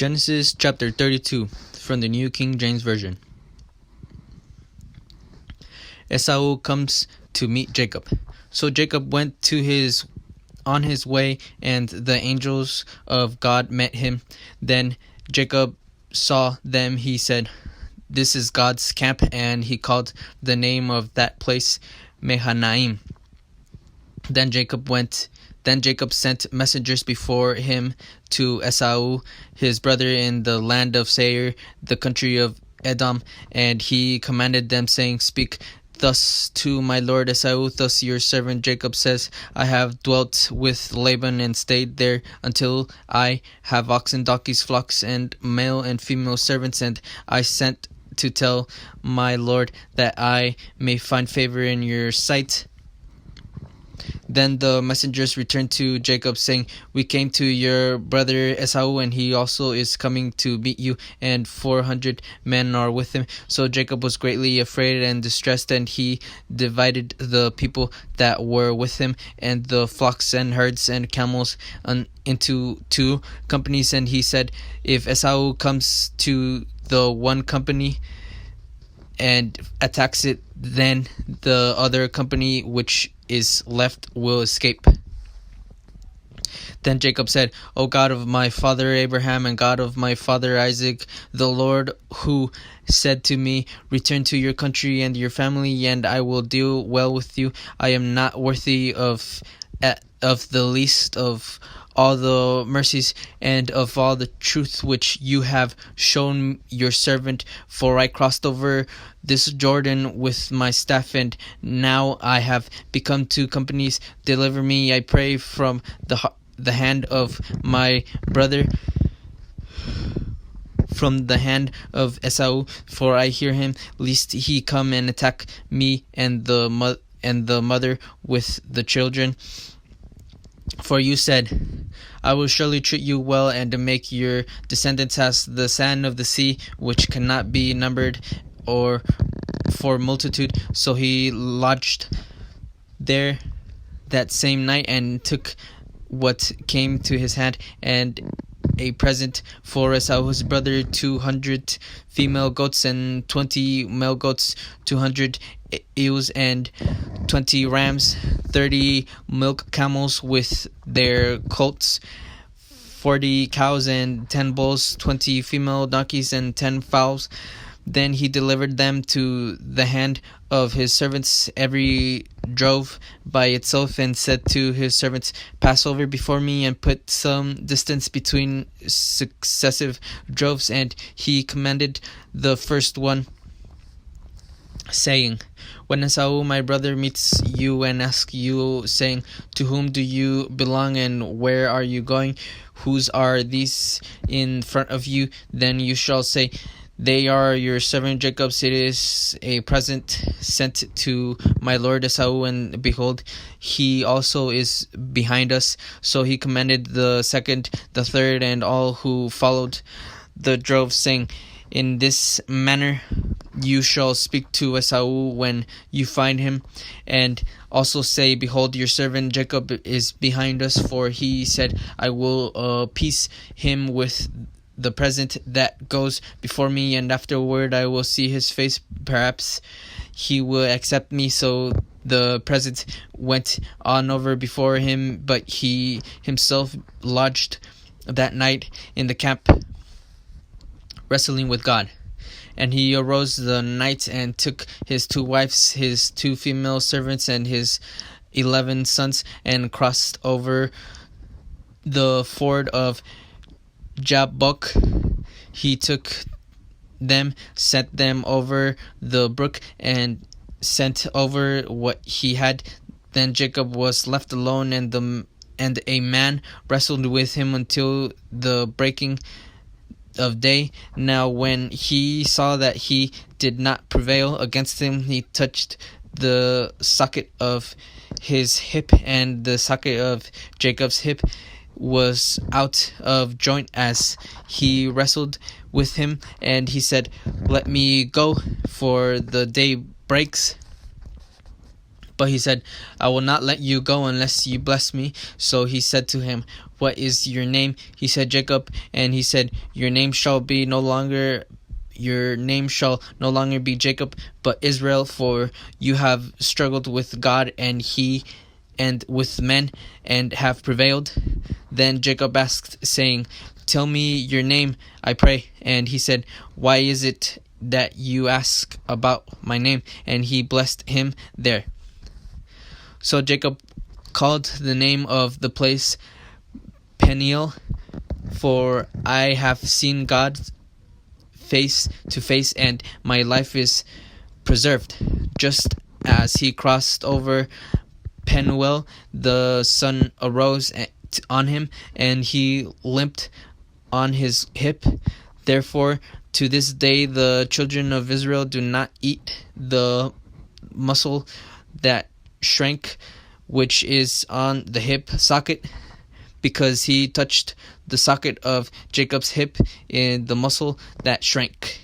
Genesis chapter 32 from the New King James Version. Esau comes to meet Jacob. So Jacob went on his way, and the angels of God met him. Then Jacob saw them. He said, "This is God's camp," and he called the name of that place Mahanaim. Then Jacob sent messengers before him to Esau, his brother, in the land of Seir, the country of Edom, and he commanded them, saying, "Speak thus to my lord Esau, thus your servant Jacob says, I have dwelt with Laban and stayed there until I have oxen, donkeys, flocks, and male and female servants, and I sent to tell my lord that I may find favor in your sight." Then the messengers returned to Jacob, saying, "We came to your brother Esau, and he also is coming to meet you, and 400 men are with him." So Jacob was greatly afraid and distressed, and he divided the people that were with him, and the flocks and herds and camels, into two companies. And he said, "If Esau comes to the one company and attacks it, then the other company which is left will escape." Then Jacob said, "O God of my father Abraham and God of my father Isaac, the Lord who said to me, 'Return to your country and your family, and I will deal well with you,' I am not worthy of the least of all the mercies and of all the truth which you have shown your servant, for I crossed over this Jordan with my staff, and now I have become two companies. Deliver me, I pray, from the hand of my brother, from the hand of Esau, for I hear him, lest he come and attack me and the mother with the children. For you said, I will surely treat you well and make your descendants as the sand of the sea, which cannot be numbered or for multitude." So he lodged there that same night and took what came to his hand, and a present for Esau his brother, 200 female goats and 20 male goats, 200 ewes and 20 rams, 30 milk camels with their colts, 40 cows and 10 bulls, 20 female donkeys and 10 fowls. Then he delivered them to the hand of his servants, every drove by itself, and said to his servants, "Pass over before me and put some distance between successive droves." And he commanded the first one, saying, "When Esau my brother meets you and asks you, saying, 'To whom do you belong and where are you going? Whose are these in front of you?' then you shall say, 'They are your servant Jacob's. It is a present sent to my lord Esau, and behold, he also is behind us.'" So he commanded the second, the third, and all who followed the drove, saying, "In this manner you shall speak to Esau when you find him, and also say, 'Behold, your servant Jacob is behind us,' for he said, 'I will appease him with the present that goes before me, and afterward I will see his face. Perhaps he will accept me.' So the present went on over before him, but he himself lodged that night in the camp, wrestling with God. And he arose the night and took his 2 wives, his 2 female servants, and his 11 sons, and crossed over the ford of Jabbok. He took them, sent them over the brook, and sent over what he had. Then Jacob was left alone, and a man wrestled with him until the breaking of day. Now when he saw that he did not prevail against him, he touched the socket of his hip, and the socket of Jacob's hip was out of joint as he wrestled with him. And he said, "Let me go, for the day breaks." But he said, "I will not let you go unless you bless me." So he said to him, what is your name? He said, Jacob. And he said, your name shall no longer be Jacob, but Israel, for you have struggled with God and with men, and have prevailed. Then Jacob asked, saying, tell me your name, I pray. And he said, why is it that you ask about my name? And he blessed him there. So Jacob called the name of the place Peniel, for I have seen God face to face, and my life is preserved. Just as he crossed over Penuel, the sun arose on him, and he limped on his hip. Therefore, to this day, the children of Israel do not eat the muscle that shrank, which is on the hip socket, because he touched the socket of Jacob's hip in the muscle that shrank.